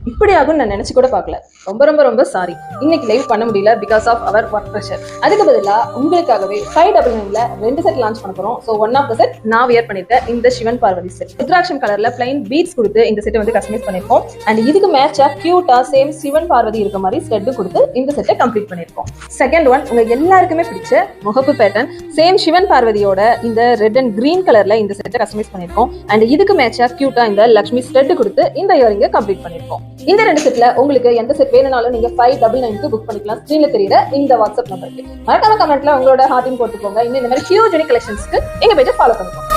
இப்படி ஆகும்னு நான் நினைச்சு கூட பார்க்கல. ரொம்ப ரொம்ப ரொம்ப சாரி. இன்னைக்கு லைவ் பண்ண முடியல because of our work pressure. அதுக்கு பதிலாக உங்களுக்காகவே 599ல 2 செட் லான்ச் பண்ண போறோம். So one of the set நான் வியர் பண்ணிருக்கேன் இந்த சிவன் பார்வதி செட். ருத்ராட்சம் கலர்ல பிளைன் பீட்ஸ் கொடுத்து இந்த செட்டை வந்து கஸ்டமைஸ் பண்ணிருக்கோம். அண்ட் இதுக்கு மேட்சா கியூட்டா சேம் சிவன் பார்வதி இருக்க மாதிரி ஸ்டெட் கொடுத்து இந்த செட்டை கம்ப்ளீட் பண்ணிருக்கோம். செகண்ட் ஒன் உங்க எல்லாருக்குமே பிடிச்ச முகப்பு பேட்டர்ன் சேம் சிவன் பார்வதியோட இந்த ரெட் அண்ட் கிரீன் கலர்ல இந்த செட்டை கஸ்டமைஸ் பண்ணிருக்கோம். அண்ட் இதுக்கு மேட்சா கியூட்டா இந்த லக்ஷ்மி ஸ்டெட் கொடுத்து இந்த இயரிங்கை கம்ப்ளீட் பண்ணிருக்கோம். இந்த 2 செட்ல உங்களுக்கு எந்த செட் வேணும்னாலும் நீங்க 599க்கு புக் பண்ணிக்கலாம். ஸ்கிரீன்ல தெரியுற இந்த வாட்ஸ்அப் நம்பருக்கு மறக்காம கமெண்ட்ல உங்களோட ஹார்ட்டிங் போட்டுக்கோங்க. இன்னும் இந்த மாதிரி ஹியூஜ் யூனிக் கலெக்ஷன்ஸ்க்கு எங்க பேஜை ஃபாலோ பண்ணிக்கோங்க.